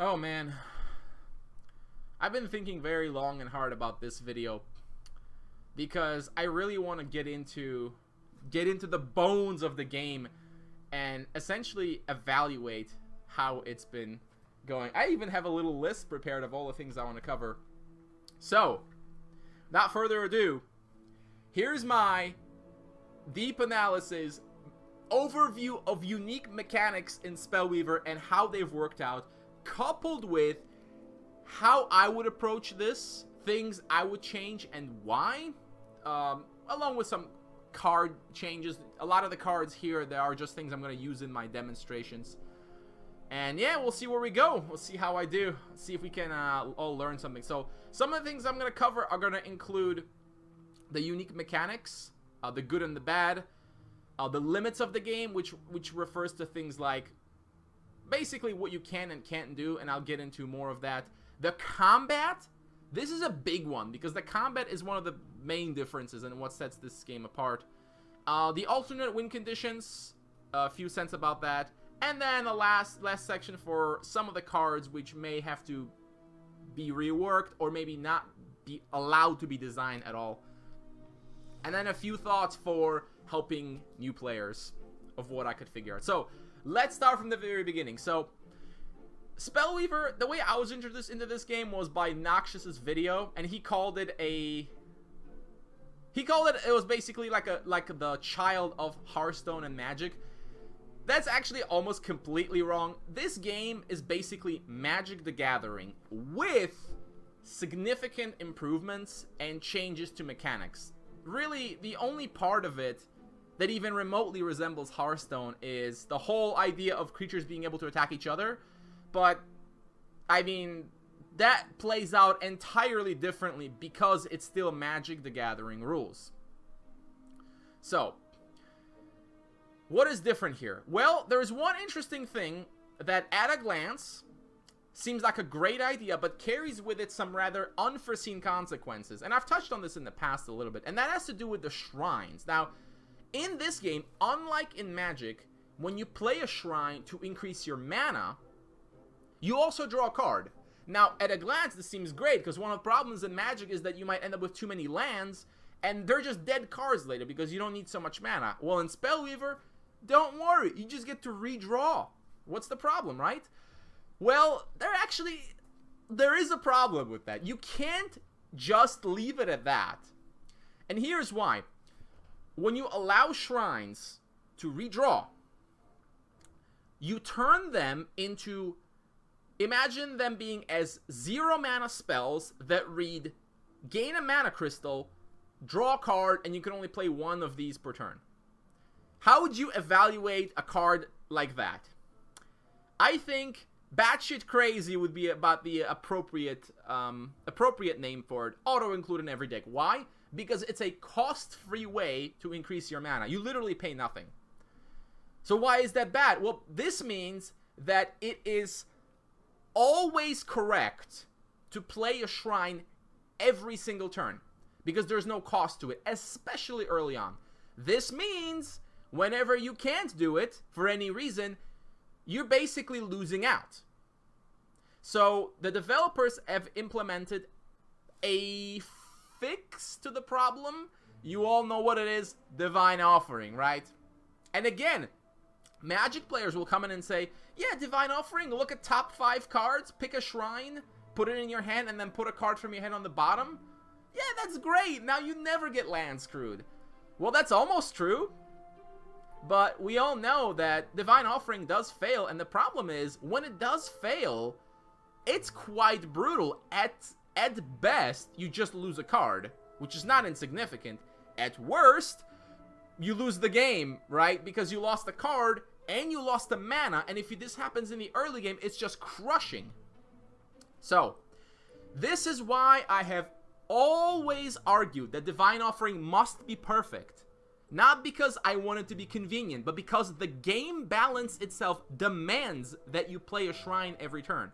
Oh man, I've been thinking very long and hard about this video because I really want to get into the bones of the game and essentially evaluate how it's been going. I even have a little list prepared of all the things I want to cover. So, without further ado, here's my deep analysis overview of unique mechanics in Spellweaver and how they've worked out, coupled with how I would approach this, things I would change and why, along with some card changes. A lot of the cards here, there are just things I'm going to use in my demonstrations. And yeah, we'll see where we go. We'll see how I do. See if we can all learn something. So some of the things I'm going to cover are going to include the unique mechanics, the good and the bad, the limits of the game, which refers to things like basically what you can and can't do, and I'll get into more of that. The combat, this is a big one because the combat is one of the main differences and what sets this game apart. The alternate win conditions, a few cents about that, and then the last section for some of the cards which may have to be reworked or maybe not be allowed to be designed at all. And then a few thoughts for helping new players of what I could figure out. So let's start from the very beginning. So Spellweaver, the way I was introduced into this game was by Noxious's video, and it was basically like the child of Hearthstone and Magic. That's actually almost completely wrong. This game is basically Magic the Gathering with significant improvements and changes to mechanics. Really, the only part of it that even remotely resembles Hearthstone is the whole idea of creatures being able to attack each other. But, I mean, that plays out entirely differently because it's still Magic the Gathering rules. So, what is different here? Well, there's one interesting thing that at a glance seems like a great idea, but carries with it some rather unforeseen consequences. And I've touched on this in the past a little bit, and that has to do with the shrines. Now, in this game, unlike in Magic, when you play a shrine to increase your mana, you also draw a card. Now, at a glance, this seems great, because one of the problems in Magic is that you might end up with too many lands, and they're just dead cards later, because you don't need so much mana. Well, in Spellweaver, don't worry, you just get to redraw. What's the problem, right? Well, there is a problem with that. You can't just leave it at that. And here's why. When you allow shrines to redraw, you turn them into, imagine them being as 0 mana spells that read, gain a mana crystal, draw a card, and you can only play one of these per turn. How would you evaluate a card like that? I think batshit crazy would be about the appropriate name for it. Auto-include in every deck. Why? Because it's a cost-free way to increase your mana. You literally pay nothing. So why is that bad? Well, this means that it is always correct to play a shrine every single turn, because there's no cost to it, especially early on. This means whenever you can't do it for any reason, you're basically losing out. So the developers have implemented a fix to the problem. You all know what it is: Divine Offering, right? And again, Magic players will come in and say, yeah, Divine Offering, look at top 5 cards, pick a shrine, put it in your hand, and then put a card from your hand on the bottom. Yeah, that's great. Now you never get land screwed. Well, that's almost true. But we all know that Divine Offering does fail, and the problem is, when it does fail, it's quite brutal. At best, you just lose a card, which is not insignificant. At worst, you lose the game, right? Because you lost a card, and you lost the mana, and if this happens in the early game, it's just crushing. So, this is why I have always argued that Divine Offering must be perfect. Not because I want it to be convenient, but because the game balance itself demands that you play a shrine every turn.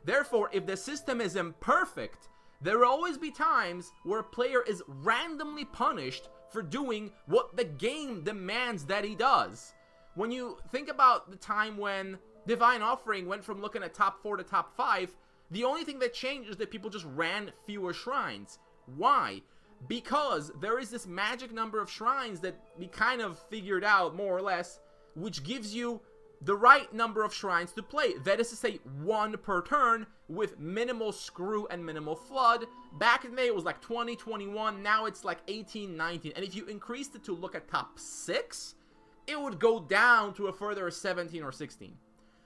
Therefore, if the system is imperfect, there will always be times where a player is randomly punished for doing what the game demands that he does. When you think about the time when Divine Offering went from looking at top 4 to top 5. The only thing that changed is that people just ran fewer shrines. Why? Because there is this magic number of shrines that we kind of figured out, more or less, which gives you the right number of shrines to play. That is to say, 1 per turn with minimal screw and minimal flood. Back in the day, it was like 20, 21. Now it's like 18, 19. And if you increased it to look at top 6, it would go down to a further 17 or 16.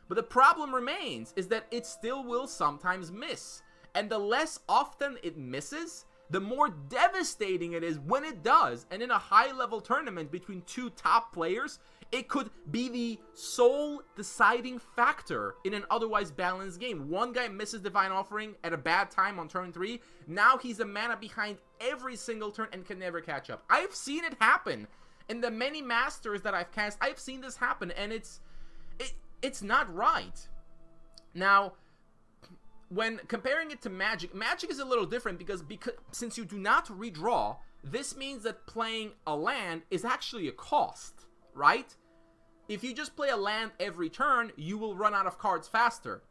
But the problem remains is that it still will sometimes miss. And the less often it misses, the more devastating it is when it does. And in a high-level tournament between 2 top players, it could be the sole deciding factor in an otherwise balanced game. One guy misses Divine Offering at a bad time on turn 3. Now he's a mana behind every single turn and can never catch up. I've seen it happen. In the many Masters that I've cast, I've seen this happen, and it's not right. Now, when comparing it to Magic, Magic is a little different because since you do not redraw, this means that playing a land is actually a cost, right? If you just play a land every turn, you will run out of cards faster.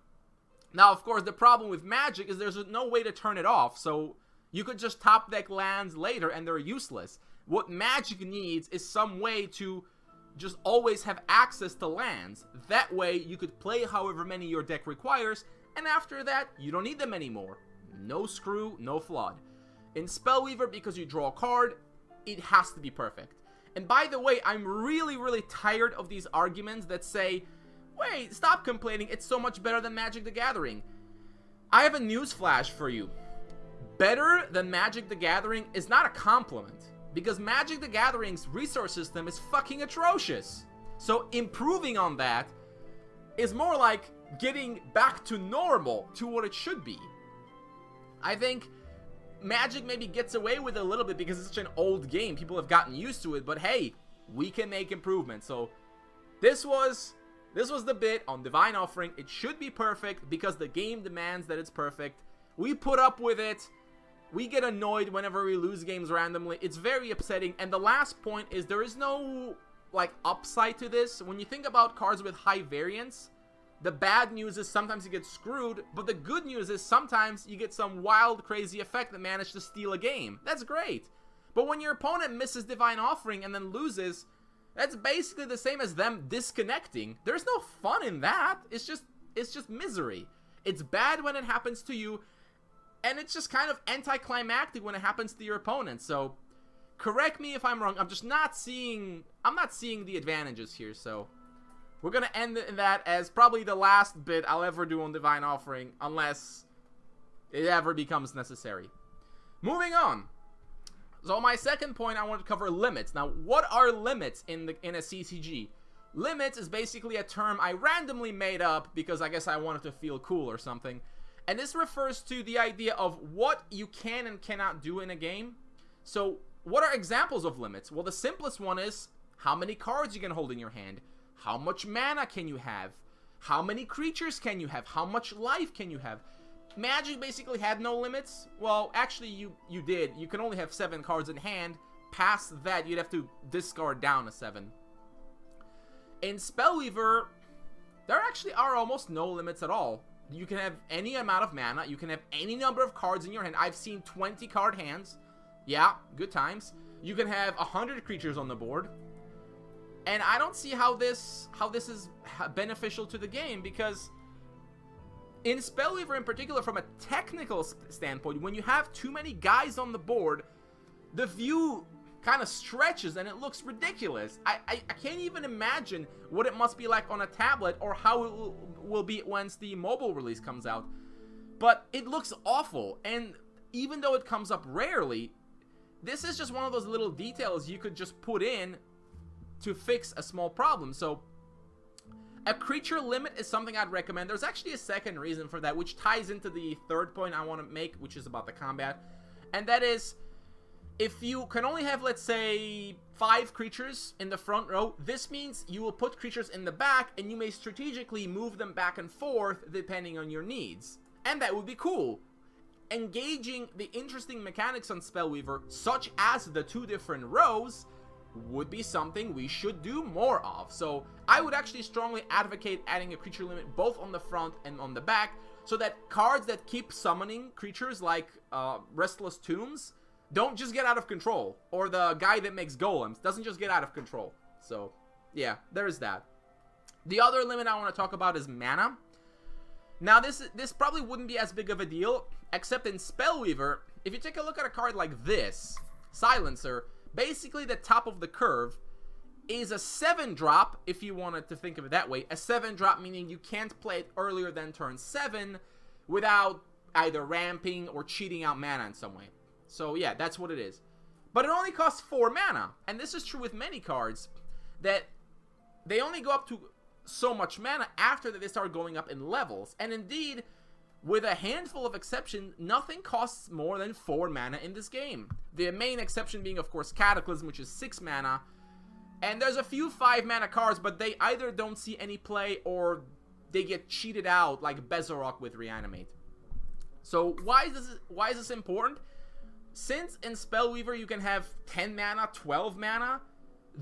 Now, of course, the problem with Magic is there's no way to turn it off, so you could just top deck lands later and they're useless. What Magic needs is some way to just always have access to lands. That way, you could play however many your deck requires, and after that, you don't need them anymore. No screw, no flood. In Spellweaver, because you draw a card, it has to be perfect. And by the way, I'm really, really tired of these arguments that say, wait, stop complaining, it's so much better than Magic the Gathering. I have a news flash for you. Better than Magic the Gathering is not a compliment, because Magic the Gathering's resource system is fucking atrocious. So improving on that is more like getting back to normal, to what it should be. I think Magic maybe gets away with it a little bit because it's such an old game. People have gotten used to it, but hey, we can make improvements. So this was the bit on Divine Offering. It should be perfect because the game demands that it's perfect. We put up with it. We get annoyed whenever we lose games randomly. It's very upsetting. And the last point is there is no, like, upside to this. When you think about cards with high variance, the bad news is sometimes you get screwed, but the good news is sometimes you get some wild, crazy effect that managed to steal a game. That's great. But when your opponent misses Divine Offering and then loses, that's basically the same as them disconnecting. There's no fun in that. It's just misery. It's bad when it happens to you, and it's just kind of anticlimactic when it happens to your opponent. So, correct me if I'm wrong. I'm not seeing the advantages here, so we're gonna end that as probably the last bit I'll ever do on Divine Offering, unless it ever becomes necessary. Moving on. So my second point, I want to cover limits. Now, what are limits in a CCG? Limits is basically a term I randomly made up because I guess I wanted to feel cool or something. And this refers to the idea of what you can and cannot do in a game. So, what are examples of limits? Well, the simplest one is how many cards you can hold in your hand. How much mana can you have? How many creatures can you have? How much life can you have? Magic basically had no limits. Well, actually, you did. You can only have 7 cards in hand. Past that, you'd have to discard down a 7. In Spellweaver, there actually are almost no limits at all. You can have any amount of mana. You can have any number of cards in your hand. I've seen 20 card hands. Yeah, good times. You can have 100 creatures on the board. And I don't see how this is beneficial to the game, because in Spellweaver in particular, from a technical standpoint, when you have too many guys on the board, the view kind of stretches and it looks ridiculous. I can't even imagine what it must be like on a tablet or how it will be once the mobile release comes out. But it looks awful, and even though it comes up rarely, this is just one of those little details you could just put in to fix a small problem. So a creature limit is something I'd recommend. There's actually a second reason for that, which ties into the third point I want to make, which is about the combat. And that is, if you can only have, let's say, 5 creatures in the front row, this means you will put creatures in the back, and you may strategically move them back and forth depending on your needs. And that would be cool. Engaging the interesting mechanics on Spellweaver, such as the 2 different rows, would be something we should do more of. So I would actually strongly advocate adding a creature limit both on the front and on the back, so that cards that keep summoning creatures like Restless Tombs don't just get out of control, or the guy that makes golems doesn't just get out of control. So yeah, there's that. The other limit I want to talk about is mana. Now this probably wouldn't be as big of a deal, except in Spellweaver. If you take a look at a card like this, Silencer, basically the top of the curve is a 7-drop, if you wanted to think of it that way. A 7-drop meaning you can't play it earlier than turn 7 without either ramping or cheating out mana in some way. So yeah, that's what it is. But it only costs 4 mana, and this is true with many cards, that they only go up to so much mana after that they start going up in levels. And indeed, with a handful of exceptions, nothing costs more than 4 mana in this game. The main exception being, of course, Cataclysm, which is 6 mana. And there's a few 5 mana cards, but they either don't see any play or they get cheated out, like Bezorok with Reanimate. So why is this important? Since in Spellweaver you can have 10 mana, 12 mana,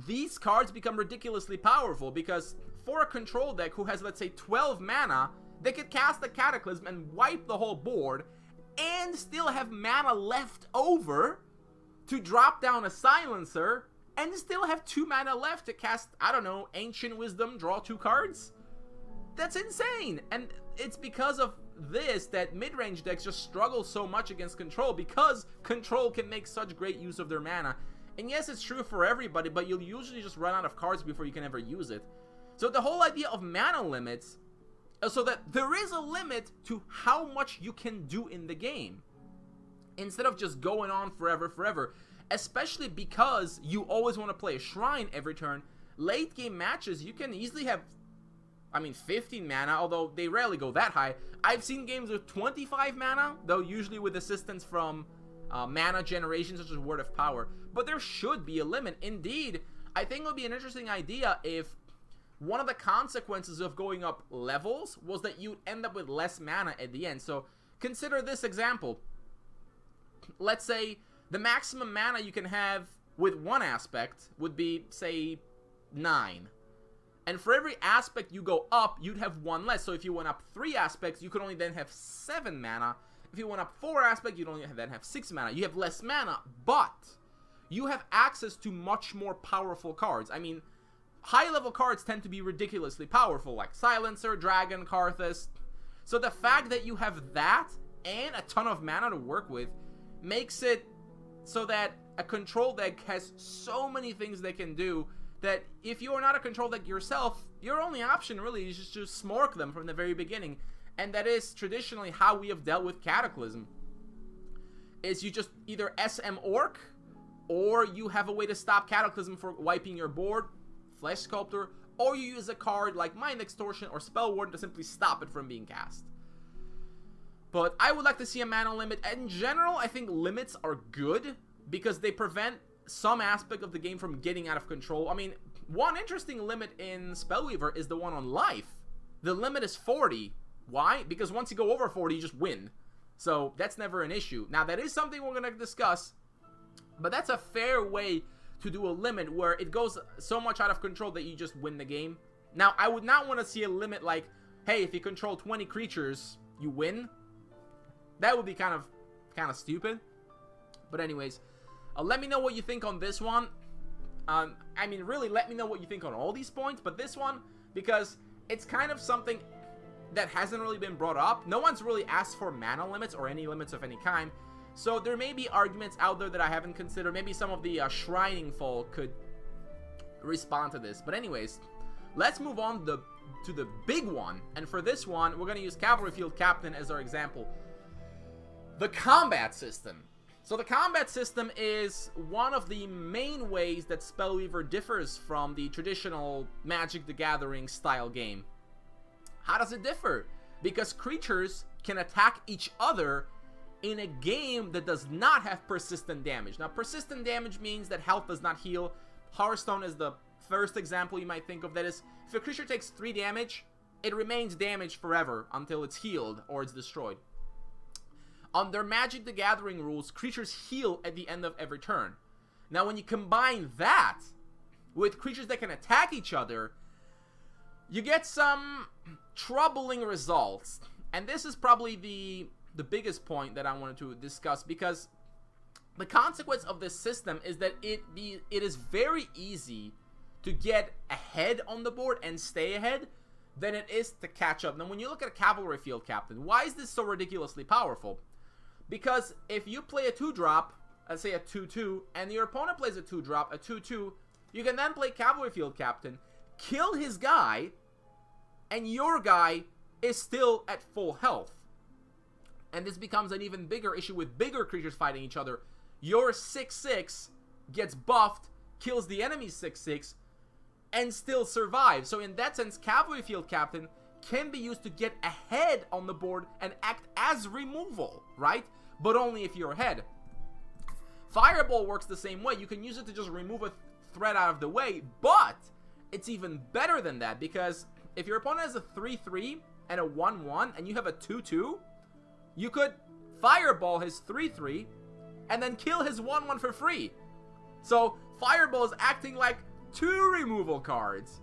these cards become ridiculously powerful, because for a control deck who has, let's say, 12 mana, they could cast a Cataclysm and wipe the whole board and still have mana left over to drop down a Silencer and still have 2 mana left to cast, I don't know, Ancient Wisdom, draw 2 cards? That's insane! And it's because of this that mid-range decks just struggle so much against control, because control can make such great use of their mana. And yes, it's true for everybody, but you'll usually just run out of cards before you can ever use it. So the whole idea of mana limits, so that there is a limit to how much you can do in the game, instead of just going on forever, especially because you always want to play a shrine every turn. Late game matches, you can easily have, 15 mana, although they rarely go that high. I've seen games with 25 mana, though usually with assistance from mana generation, such as Word of Power. But there should be a limit. Indeed, I think it would be an interesting idea if one of the consequences of going up levels was that you'd end up with less mana at the end. So consider this example. Let's say the maximum mana you can have with one aspect would be, say, 9. And for every aspect you go up, you'd have 1 less. So if you went up 3 aspects, you could only then have 7 mana. If you went up 4 aspects, you'd only then have 6 mana. You have less mana, but you have access to much more powerful cards. High-level cards tend to be ridiculously powerful, like Silencer, Dragon, Karthus. So the fact that you have that and a ton of mana to work with makes it so that a control deck has so many things they can do that if you are not a control deck yourself, your only option really is just to smork them from the very beginning. And that is traditionally how we have dealt with Cataclysm. Is you just either SM Orc, or you have a way to stop Cataclysm for wiping your board, Flesh Sculptor, or you use a card like Mind Extortion or Spell Warden to simply stop it from being cast. But I would like to see a mana limit. In general, I think limits are good because they prevent some aspect of the game from getting out of control. One interesting limit in Spellweaver is the one on life. The limit is 40. Why? Because once you go over 40, you just win. So that's never an issue. Now, that is something we're going to discuss, but that's a fair way to do a limit where it goes so much out of control that you just win the game. Now, I would not want to see a limit like, hey, if you control 20 creatures, you win. That would be kind of stupid. But anyways, let me know what you think on this one. Really, let me know what you think on all these points, but this one, because it's kind of something that hasn't really been brought up. No one's really asked for mana limits or any limits of any kind. So there may be arguments out there that I haven't considered. Maybe some of the Shrining folk could respond to this. But anyways, let's move on to the big one. And for this one, we're going to use Cavalry Field Captain as our example. The combat system. So the combat system is one of the main ways that Spellweaver differs from the traditional Magic the Gathering style game. How does it differ? Because creatures can attack each other in a game that does not have persistent damage. Now, persistent damage means that health does not heal. Hearthstone is the first example you might think of. That is, if a creature takes 3 damage, it remains damaged forever until it's healed or it's destroyed. Under Magic the Gathering rules, creatures heal at the end of every turn. Now, when you combine that with creatures that can attack each other, you get some troubling results. And this is probably the biggest point that I wanted to discuss, because the consequence of this system is that it is very easy to get ahead on the board and stay ahead than it is to catch up. Now, when you look at a cavalry field captain, why is this so ridiculously powerful? Because if you play a 2-drop, let's say a 2-2, and your opponent plays a 2-drop, a 2-2, you can then play cavalry field captain, kill his guy, and your guy is still at full health. And this becomes an even bigger issue with bigger creatures fighting each other. Your 6-6 gets buffed, kills the enemy's 6-6, and still survives. So in that sense, cavalry field captain can be used to get ahead on the board and act as removal, right? But only if you're ahead. Fireball works the same way. You can use it to just remove a threat out of the way, but it's even better than that, because if your opponent has a 3-3 and a 1-1 and you have a 2-2, you could fireball his 3-3 and then kill his 1-1 for free. So fireball is acting like 2 removal cards.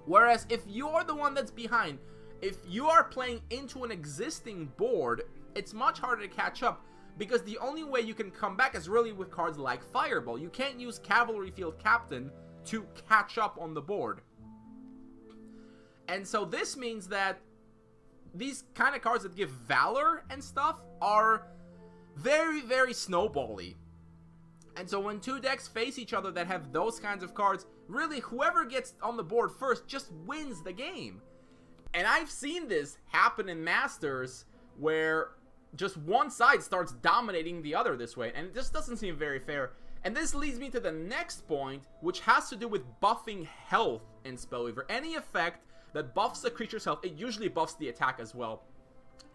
Whereas if you're the one that's behind, if you are playing into an existing board, it's much harder to catch up, because the only way you can come back is really with cards like fireball. You can't use cavalry field captain to catch up on the board. And so this means that these kind of cards that give valor and stuff are very, very snowbally. And so when 2 decks face each other that have those kinds of cards, really whoever gets on the board first just wins the game. And I've seen this happen in Masters where just one side starts dominating the other this way, and it just doesn't seem very fair. And this leads me to the next point, which has to do with buffing health in Spellweaver. Any effect that buffs a creature's health, it usually buffs the attack as well,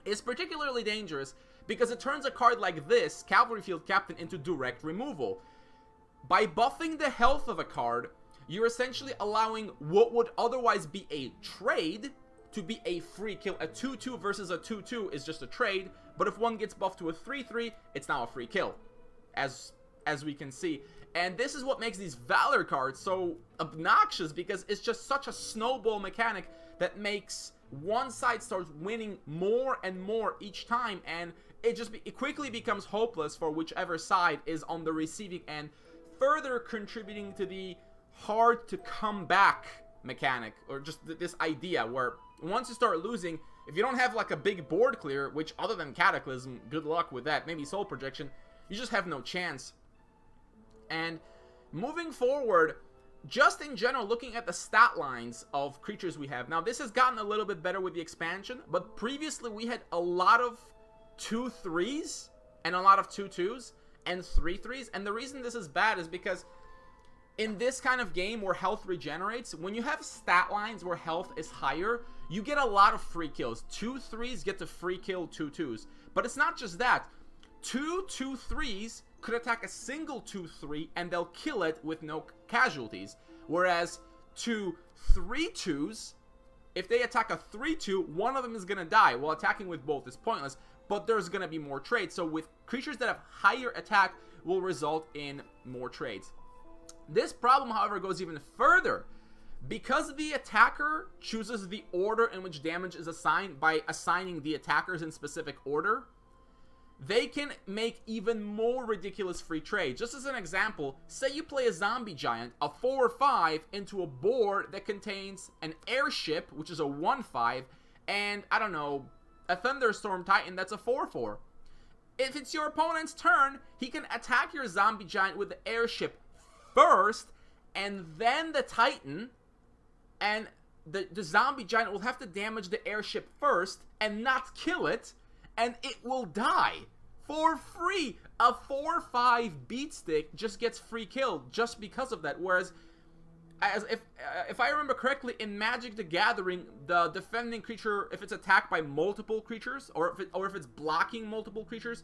is particularly dangerous because it turns a card like this, Cavalry Field Captain, into direct removal. By buffing the health of a card, you're essentially allowing what would otherwise be a trade to be a free kill. A 2-2 versus a 2-2 is just a trade, but if one gets buffed to a 3-3, it's now a free kill, as we can see. And this is what makes these Valor cards so obnoxious, because it's just such a snowball mechanic that makes one side starts winning more and more each time, and it quickly becomes hopeless for whichever side is on the receiving end, further contributing to the hard to come back mechanic, or just this idea where once you start losing, if you don't have like a big board clear, which other than Cataclysm, good luck with that, maybe Soul Projection, you just have no chance. And moving forward, just in general, looking at the stat lines of creatures we have, now this has gotten a little bit better with the expansion, but previously we had a lot of 2-3s and a lot of 2-2s and 3-3s, and the reason this is bad is because in this kind of game where health regenerates, when you have stat lines where health is higher, you get a lot of free kills. 2-3s get to free kill 2-2s. But it's not just that. 2 2-3s could attack a single 2-3 and they'll kill it with no casualties. Whereas 2 3-2s, if they attack a 3-2, one of them is going to die. While attacking with both is pointless, but there's going to be more trades. So with creatures that have higher attack will result in more trades. This problem, however, goes even further. Because the attacker chooses the order in which damage is assigned by assigning the attackers in specific order, they can make even more ridiculous free trades. Just as an example, say you play a zombie giant, a 4/5, into a board that contains an airship, which is a 1/5, and, I don't know, a thunderstorm titan that's a 4/4. If it's your opponent's turn, he can attack your zombie giant with the airship first, and then the titan, and the zombie giant will have to damage the airship first and not kill it, and it will die for free. A 4/5 beatstick just gets free killed just because of that. Whereas, if I remember correctly, in Magic the Gathering, the defending creature, if it's attacked by multiple creatures, or if it's blocking multiple creatures,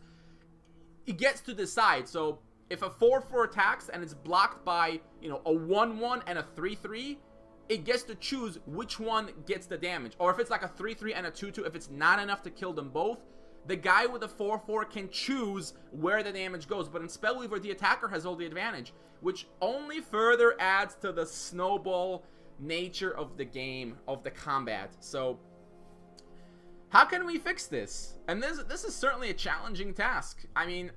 it gets to decide. So if a 4/4 attacks and it's blocked by, you know, a 1/1 and a 3/3, it gets to choose which one gets the damage. Or if it's like a 3/3 and a 2/2, if it's not enough to kill them both, the guy with the 4/4 can choose where the damage goes. But in Spellweaver, the attacker has all the advantage, which only further adds to the snowball nature of the game, of the combat. So how can we fix this? And this is certainly a challenging task. I mean,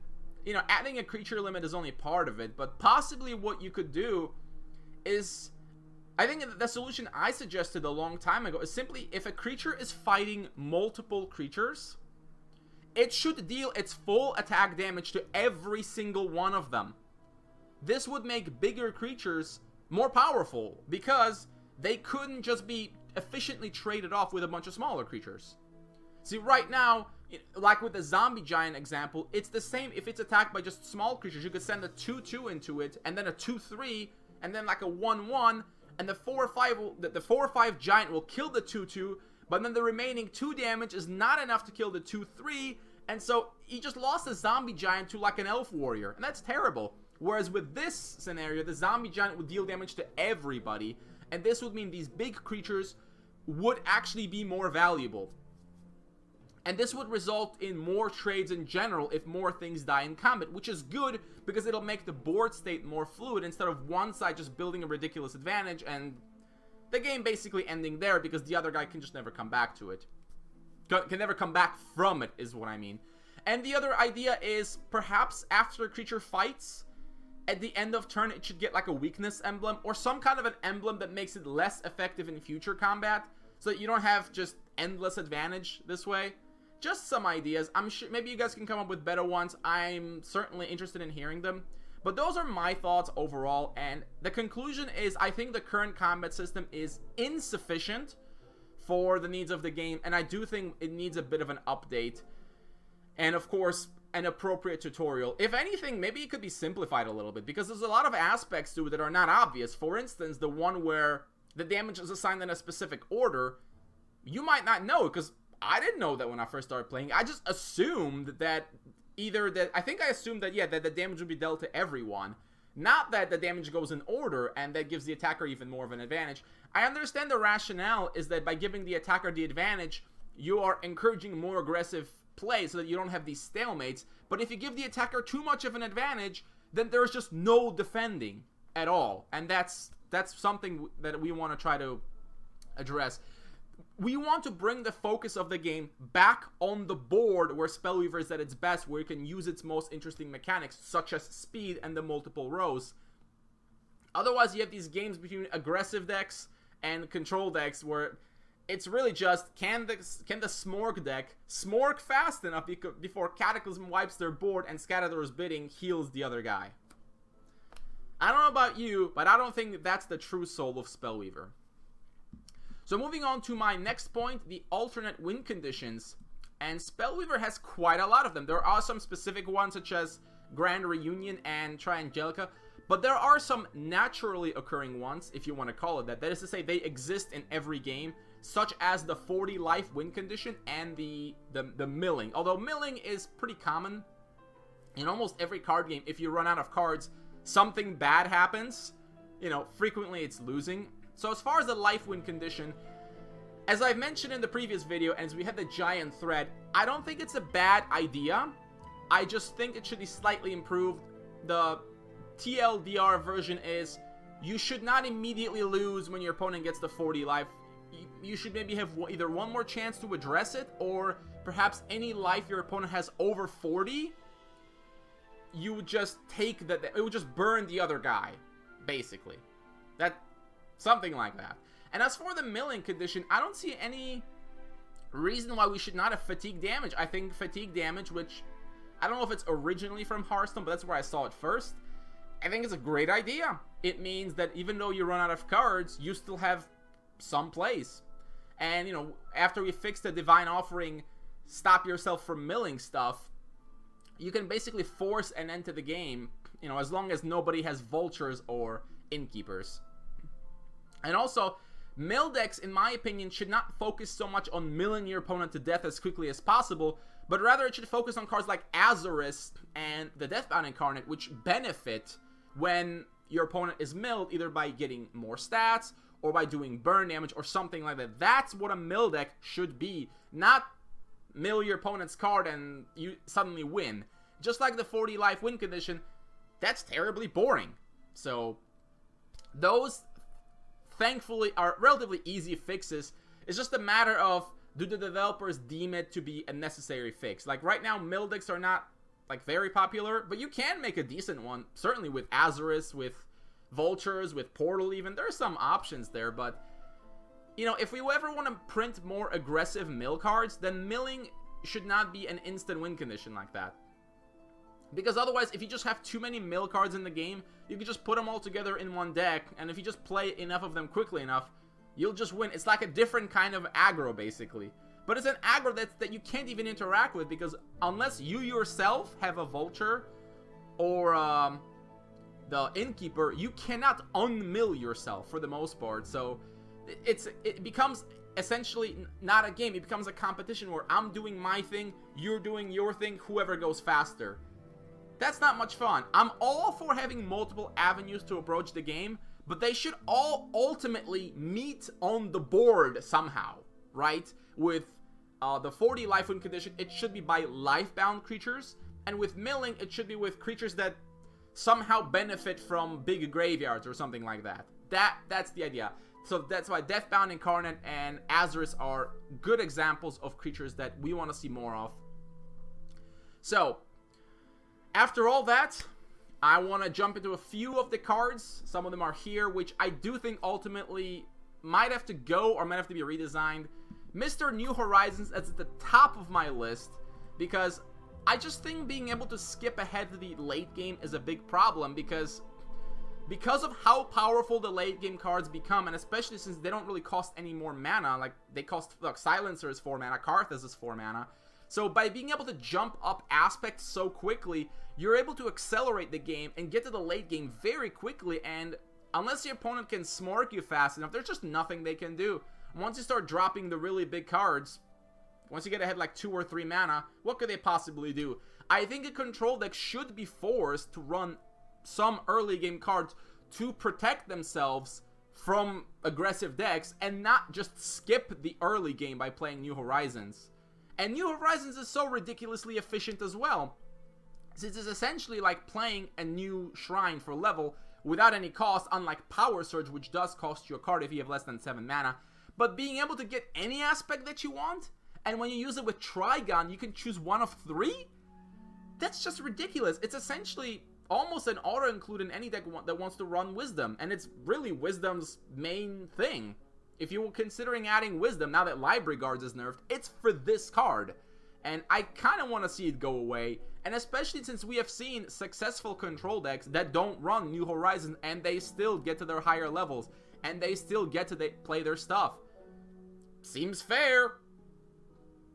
you know, adding a creature limit is only part of it, but possibly what you could do is, I think the solution I suggested a long time ago is simply, if a creature is fighting multiple creatures, it should deal its full attack damage to every single one of them. This would make bigger creatures more powerful, because they couldn't just be efficiently traded off with a bunch of smaller creatures. See, right now, like with the zombie giant example, it's the same. If it's attacked by just small creatures, you could send a 2/2 into it, and then a 2/3, and then like a 1/1, and the 4/5 giant will kill the 2/2, but then the remaining 2 damage is not enough to kill the 2/3, and so he just lost the zombie giant to like an elf warrior, and that's terrible. Whereas with this scenario, the zombie giant would deal damage to everybody, and this would mean these big creatures would actually be more valuable. And this would result in more trades in general if more things die in combat, which is good because it'll make the board state more fluid instead of one side just building a ridiculous advantage and the game basically ending there because the other guy can just never come back to it. Can never come back from it is what I mean. And the other idea is perhaps after a creature fights, at the end of turn it should get like a weakness emblem or some kind of an emblem that makes it less effective in future combat so that you don't have just endless advantage this way. Just some ideas. I'm sure maybe you guys can come up with better ones. I'm certainly interested in hearing them. But those are my thoughts overall, and the conclusion is I think the current combat system is insufficient for the needs of the game, and I do think it needs a bit of an update. And of course, an appropriate tutorial. If anything, maybe it could be simplified a little bit, because there's a lot of aspects to it that are not obvious. For instance, the one where the damage is assigned in a specific order, you might not know, because I didn't know that when I first started playing. I just assumed that I think I assumed that, yeah, that the damage would be dealt to everyone. Not that the damage goes in order, and that gives the attacker even more of an advantage. I understand the rationale is that by giving the attacker the advantage, you are encouraging more aggressive play so that you don't have these stalemates. But if you give the attacker too much of an advantage, then there's just no defending at all. And that's something that we want to try to address. We want to bring the focus of the game back on the board where Spellweaver is at its best, where you can use its most interesting mechanics, such as speed and the multiple rows. Otherwise, you have these games between aggressive decks and control decks where it's really just, can the Smorg deck Smorg fast enough before Cataclysm wipes their board and Scatter's Bidding heals the other guy? I don't know about you, but I don't think that's the true soul of Spellweaver. So moving on to my next point, the alternate win conditions. And Spellweaver has quite a lot of them. There are some specific ones such as Grand Reunion and Triangelica, but there are some naturally occurring ones, if you want to call it that. That is to say, they exist in every game, such as the 40 life win condition and the milling. Although milling is pretty common in almost every card game. If you run out of cards, something bad happens. You know, frequently it's losing. So as far as the life win condition, as I've mentioned in the previous video, and as we had the giant thread, I don't think it's a bad idea. I just think it should be slightly improved. The TLDR version is, you should not immediately lose when your opponent gets to 40 life. You should maybe have either one more chance to address it, or perhaps any life your opponent has over 40, you would just take that, it would just burn the other guy, basically. Something like that. And as for the milling condition, I don't see any reason why we should not have fatigue damage. I think fatigue damage, which I don't know if it's originally from Hearthstone, but that's where I saw it first. I think it's a great idea. It means that even though you run out of cards, you still have some plays. And, you know, after we fix the Divine Offering, stop yourself from milling stuff, you can basically force an end to the game, you know, as long as nobody has vultures or innkeepers. And also, mill decks, in my opinion, should not focus so much on milling your opponent to death as quickly as possible, but rather it should focus on cards like Azorus and the Deathbound Incarnate, which benefit when your opponent is milled, either by getting more stats or by doing burn damage or something like that. That's what a mill deck should be. Not mill your opponent's card and you suddenly win. Just like the 40 life win condition, that's terribly boring. So those, thankfully, are relatively easy fixes. It's just a matter of, do the developers deem it to be a necessary fix? Like right now, mill decks are not like very popular, but you can make a decent one. Certainly with Azurus, with Vultures, with Portal even. There are some options there, but you know, if we ever want to print more aggressive mill cards, then milling should not be an instant win condition like that. Because otherwise, if you just have too many mill cards in the game, you can just put them all together in one deck, and if you just play enough of them quickly enough, you'll just win. It's like a different kind of aggro, basically. But it's an aggro that you can't even interact with, because unless you yourself have a Vulture or the Innkeeper, you cannot unmill yourself for the most part. So it becomes essentially not a game. It becomes a competition where I'm doing my thing, you're doing your thing, whoever goes faster. That's not much fun. I'm all for having multiple avenues to approach the game, but they should all ultimately meet on the board somehow, right? With the 40 life win condition, it should be by life-bound creatures, and with milling, it should be with creatures that somehow benefit from big graveyards or something like that. That's the idea. So that's why Deathbound Incarnate and Azurus are good examples of creatures that we want to see more of. So after all that, I want to jump into a few of the cards. Some of them are here, which I do think ultimately might have to go or might have to be redesigned. Mr. New Horizons is at the top of my list because I just think being able to skip ahead to the late game is a big problem because of how powerful the late game cards become, and especially since they don't really cost any more mana. Like, they cost, look, Silencer is 4 mana, Karthus is 4 mana. So by being able to jump up aspects so quickly, you're able to accelerate the game and get to the late game very quickly, and unless your opponent can smork you fast enough, there's just nothing they can do. Once you start dropping the really big cards, once you get ahead like 2 or 3 mana, what could they possibly do? I think a control deck should be forced to run some early game cards to protect themselves from aggressive decks and not just skip the early game by playing New Horizons. And New Horizons is so ridiculously efficient as well, since it's essentially like playing a new shrine for level without any cost, unlike Power Surge, which does cost you a card if you have less than 7 mana. But being able to get any aspect that you want, and when you use it with Trigon, you can choose one of 3? That's just ridiculous. It's essentially almost an auto-include in any deck that wants to run Wisdom, and it's really Wisdom's main thing. If you were considering adding Wisdom, now that Library Guards is nerfed, it's for this card. And I kind of want to see it go away, and especially since we have seen successful control decks that don't run New Horizons, and they still get to their higher levels, and they still get to play their stuff. Seems fair.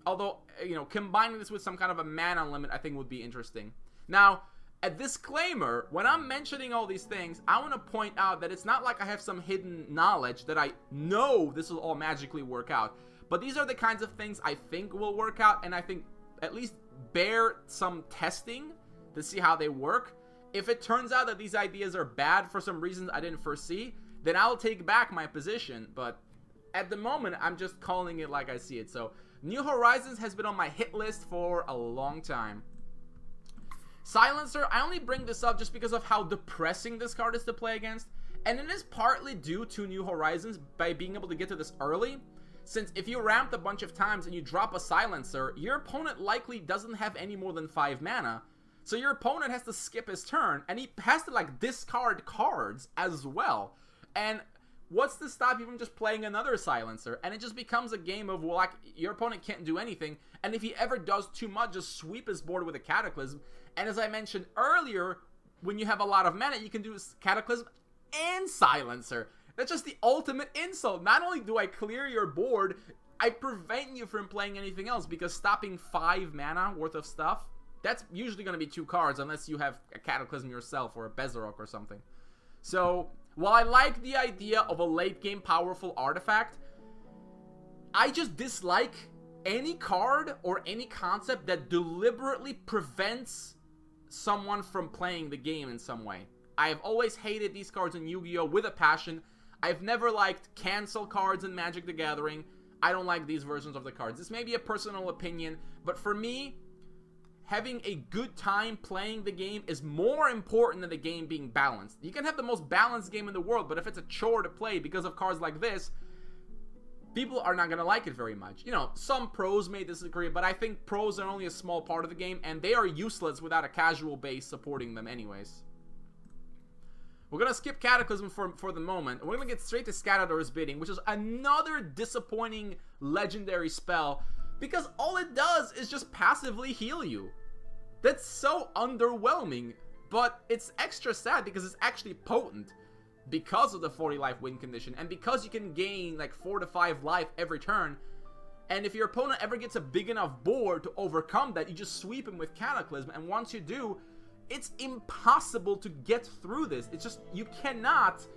Although, you know, combining this with some kind of a mana limit, I think would be interesting. Now, a disclaimer, when I'm mentioning all these things, I want to point out that it's not like I have some hidden knowledge that I know this will all magically work out. But these are the kinds of things I think will work out, and I think at least bear some testing to see how they work. If it turns out that these ideas are bad for some reasons I didn't foresee, then I'll take back my position. But at the moment, I'm just calling it like I see it. So, New Horizons has been on my hit list for a long time. Silencer, I only bring this up just because of how depressing this card is to play against, and it is partly due to New Horizons by being able to get to this early, since if you ramped a bunch of times and you drop a Silencer, your opponent likely doesn't have any more than 5 mana, so your opponent has to skip his turn, and he has to like discard cards as well, and what's to stop you from just playing another Silencer? And it just becomes a game of, well, like, your opponent can't do anything, and if he ever does too much, just sweep his board with a Cataclysm. And as I mentioned earlier, when you have a lot of mana, you can do Cataclysm and Silencer. That's just the ultimate insult. Not only do I clear your board, I prevent you from playing anything else, because stopping 5 mana worth of stuff, that's usually going to be 2 cards, unless you have a Cataclysm yourself or a Bezarok or something. So, while I like the idea of a late game powerful artifact, I just dislike any card or any concept that deliberately prevents someone from playing the game in some way. I have always hated these cards in Yu-Gi-Oh! With a passion. I've never liked cancel cards in Magic the Gathering. I don't like these versions of the cards. This may be a personal opinion, but for me, having a good time playing the game is more important than the game being balanced. You can have the most balanced game in the world, but if it's a chore to play because of cards like this, people are not going to like it very much. You know, some pros may disagree, but I think pros are only a small part of the game, and they are useless without a casual base supporting them anyways. We're going to skip Cataclysm for the moment, and we're going to get straight to Scatador's Bidding, which is another disappointing legendary spell, because all it does is just passively heal you. That's so underwhelming, but it's extra sad because it's actually potent because of the 40 life win condition, and because you can gain like 4 to 5 life every turn. And if your opponent ever gets a big enough board to overcome that, you just sweep him with Cataclysm, and once you do, it's impossible to get through this. It's just, you cannot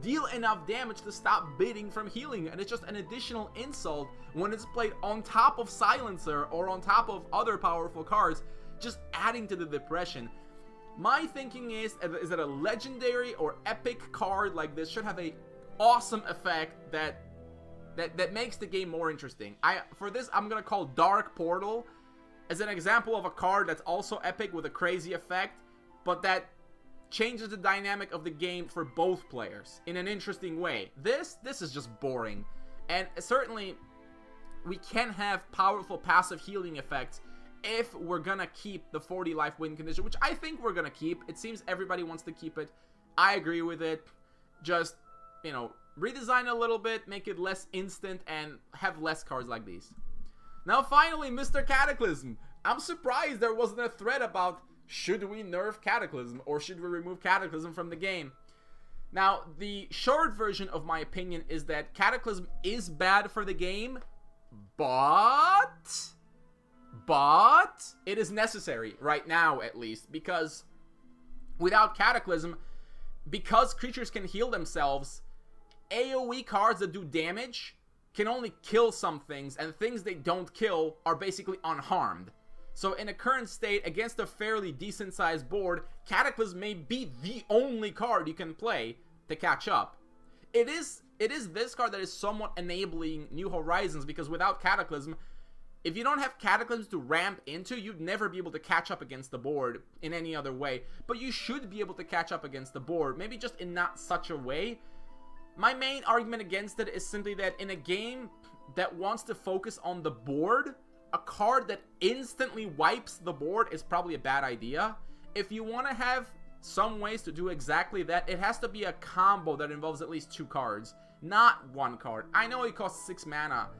deal enough damage to stop bidding from healing, and it's just an additional insult when it's played on top of Silencer or on top of other powerful cards, just adding to the depression. My thinking is that a legendary or epic card like this should have a awesome effect that makes the game more interesting. For this, I'm gonna call Dark Portal as an example of a card that's also epic with a crazy effect, but that changes the dynamic of the game for both players in an interesting way. This is just boring, and certainly we can have powerful passive healing effects if we're gonna keep the 40 life win condition, which I think we're gonna keep. It seems everybody wants to keep it. I agree with it. Just, you know, redesign a little bit, make it less instant, and have less cards like these. Now finally, Mr. Cataclysm. I'm surprised there wasn't a thread about should we nerf Cataclysm or should we remove Cataclysm from the game. Now, the short version of my opinion is that Cataclysm is bad for the game, but it is necessary right now, at least, because without Cataclysm, because creatures can heal themselves, AoE cards that do damage can only kill some things, and things they don't kill are basically unharmed. So in a current state, against a fairly decent sized board, Cataclysm may be the only card you can play to catch up. It is this card that is somewhat enabling New Horizons, because without Cataclysm, if you don't have Cataclysms to ramp into, you'd never be able to catch up against the board in any other way. But you should be able to catch up against the board, maybe just in not such a way. My main argument against it is simply that in a game that wants to focus on the board, a card that instantly wipes the board is probably a bad idea. If you want to have some ways to do exactly that, it has to be a combo that involves at least 2 cards, not 1 card. I know it costs 6 mana,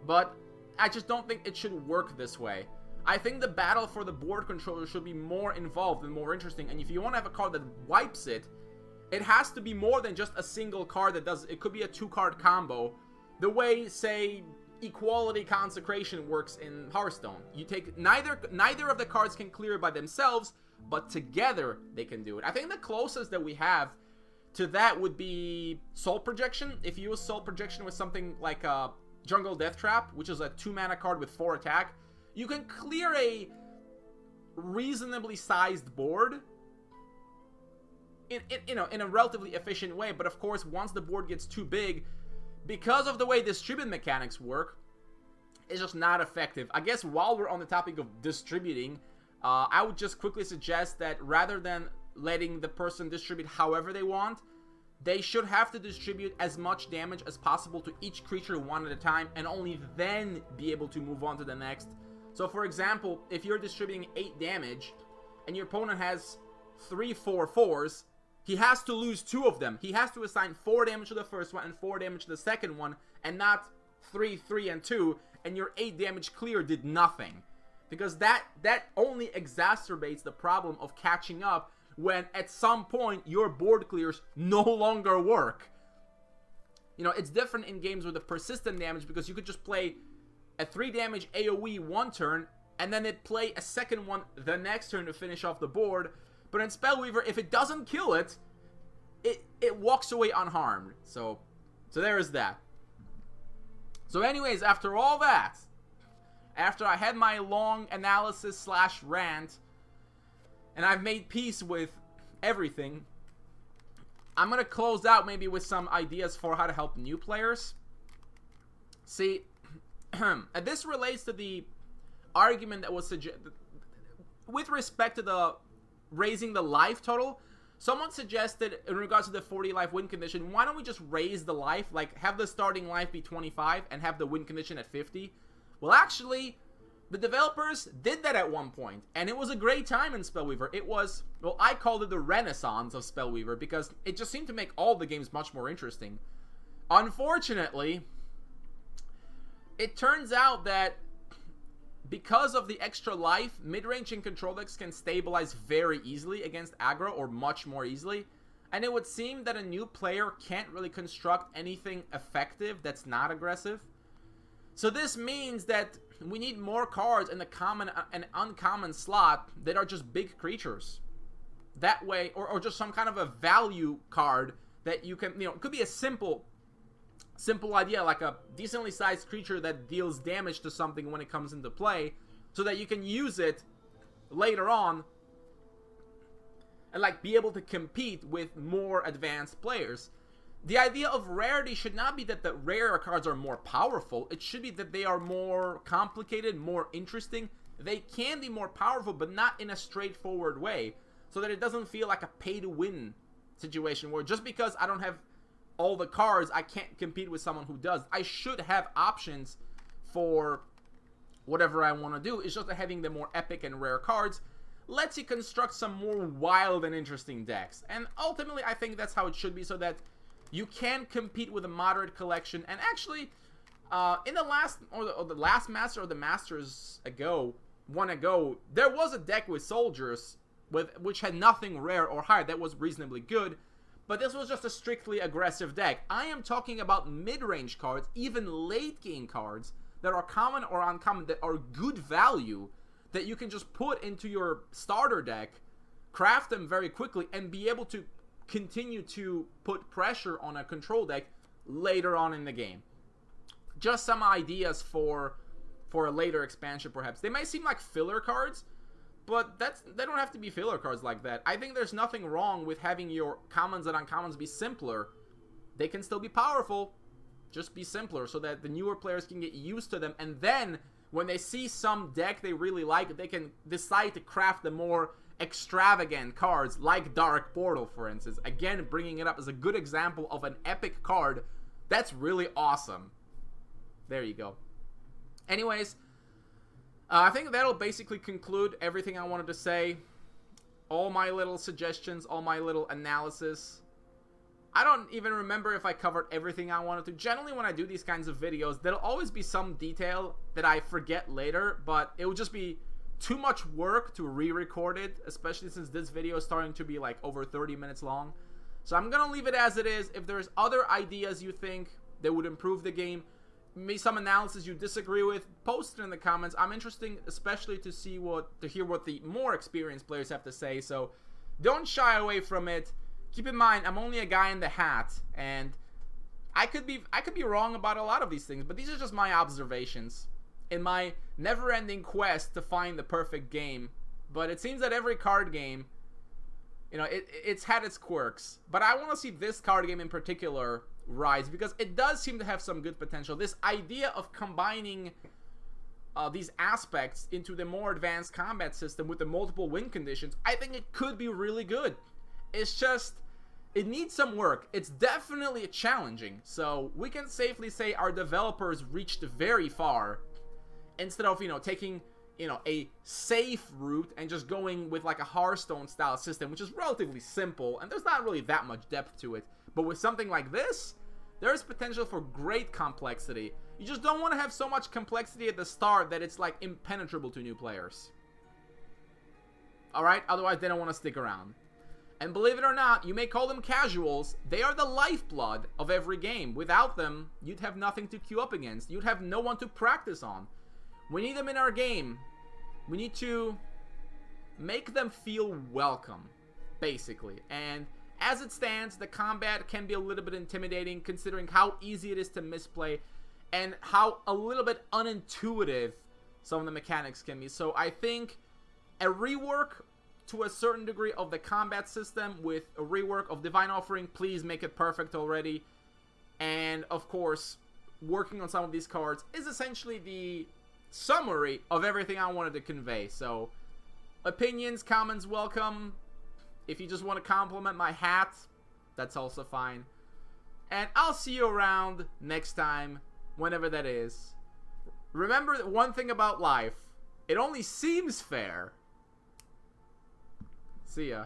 but I just don't think it should work this way. I think the battle for the board controller should be more involved and more interesting, and if you want to have a card that wipes it, it has to be more than just a single card that does. It could be a 2-card combo, the way, say, Equality Consecration works in Hearthstone. You take neither of the cards can clear it by themselves, but together they can do it. I think the closest that we have to that would be Soul Projection. If you use Soul Projection with something like Jungle Death Trap, which is a 2-mana card with 4 attack, you can clear a reasonably sized board in a relatively efficient way. But of course, once the board gets too big, because of the way distribute mechanics work, it's just not effective. I guess while we're on the topic of distributing, I would just quickly suggest that rather than letting the person distribute however they want, they should have to distribute as much damage as possible to each creature one at a time, and only then be able to move on to the next. So for example, if you're distributing 8 damage and your opponent has 3 4/4s, he has to lose 2 of them. He has to assign 4 damage to the first one and 4 damage to the second one, and not 3, 3, and 2, and your 8 damage clear did nothing. Because that only exacerbates the problem of catching up when at some point your board clears no longer work. You know, it's different in games with the persistent damage, because you could just play a 3 damage AoE one turn, and then it play a second one the next turn to finish off the board. But in Spellweaver, if it doesn't kill it, it walks away unharmed. So there is that. So anyways, after all that, after I had my long analysis / rant, and I've made peace with everything, I'm going to close out maybe with some ideas for how to help new players. See, and this relates to the argument that was suggested with respect to the raising the life total. Someone suggested, in regards to the 40 life win condition, why don't we just raise the life, like have the starting life be 25 and have the win condition at 50? Well, actually, the developers did that at one point, and it was a great time in Spellweaver. It was, well, I called it the renaissance of Spellweaver because it just seemed to make all the games much more interesting. Unfortunately, it turns out that because of the extra life, mid-range and control decks can stabilize very easily against aggro, or much more easily. And it would seem that a new player can't really construct anything effective that's not aggressive. So this means that we need more cards in the common and uncommon slot that are just big creatures. That way, or just some kind of a value card that you can, it could be a simple idea, like a decently sized creature that deals damage to something when it comes into play, so that you can use it later on and like be able to compete with more advanced players. The idea of rarity should not be that the rarer cards are more powerful. It should be that they are more complicated, more interesting. They can be more powerful, but not in a straightforward way, so that it doesn't feel like a pay-to-win situation where just because I don't have all the cards, I can't compete with someone who does. I should have options for whatever I want to do. It's just that having the more epic and rare cards lets you construct some more wild and interesting decks. And ultimately, I think that's how it should be, so that you can compete with a moderate collection. And actually, in the last, or the last Master, or the Masters one ago, there was a deck with soldiers which had nothing rare or higher that was reasonably good. But this was just a strictly aggressive deck. I am talking about mid-range cards, even late-game cards, that are common or uncommon, that are good value, that you can just put into your starter deck, craft them very quickly, and be able to continue to put pressure on a control deck later on in the game. Just some ideas for a later expansion, perhaps. They might seem like filler cards, but they don't have to be filler cards like that. I think there's nothing wrong with having your commons and uncommons be simpler. They can still be powerful, just be simpler, so that the newer players can get used to them. And then, when they see some deck they really like, they can decide to craft the more extravagant cards, like Dark Portal, for instance. Again, bringing it up as a good example of an epic card that's really awesome. There you go. Anyways, I think that'll basically conclude everything I wanted to say. All my little suggestions, all my little analysis. I don't even remember if I covered everything I wanted to. Generally, when I do these kinds of videos, there'll always be some detail that I forget later, but it would just be too much work to re-record it, especially since this video is starting to be like over 30 minutes long. So I'm gonna leave it as it is. If there's other ideas you think that would improve the game, maybe some analysis you disagree with, post it in the comments. I'm interested especially to hear what the more experienced players have to say, so don't shy away from it. Keep in mind, I'm only a guy in the hat, and I could be wrong about a lot of these things, but these are just my observations in my never-ending quest to find the perfect game. But it seems that every card game, it's had its quirks. But I want to see this card game in particular rise, because it does seem to have some good potential. This idea of combining these aspects into the more advanced combat system with the multiple win conditions, I think it could be really good. It's just, it needs some work. It's definitely challenging. So we can safely say our developers reached very far, instead of, taking, a safe route and just going with like a Hearthstone style system, which is relatively simple and there's not really that much depth to it. But with something like this, there's potential for great complexity. You just don't want to have so much complexity at the start that it's like impenetrable to new players. Alright? Otherwise they don't want to stick around. And believe it or not, you may call them casuals. They are the lifeblood of every game. Without them, you'd have nothing to queue up against. You'd have no one to practice on. We need them in our game. We need to make them feel welcome, basically. And as it stands, the combat can be a little bit intimidating, considering how easy it is to misplay and how a little bit unintuitive some of the mechanics can be. So I think a rework to a certain degree of the combat system, with a rework of Divine Offering, please make it perfect already. And of course, working on some of these cards is essentially the summary of everything I wanted to convey. So, opinions, comments, welcome. If you just want to compliment my hat, that's also fine. And I'll see you around next time, whenever that is. Remember one thing about life. It only seems fair. See ya.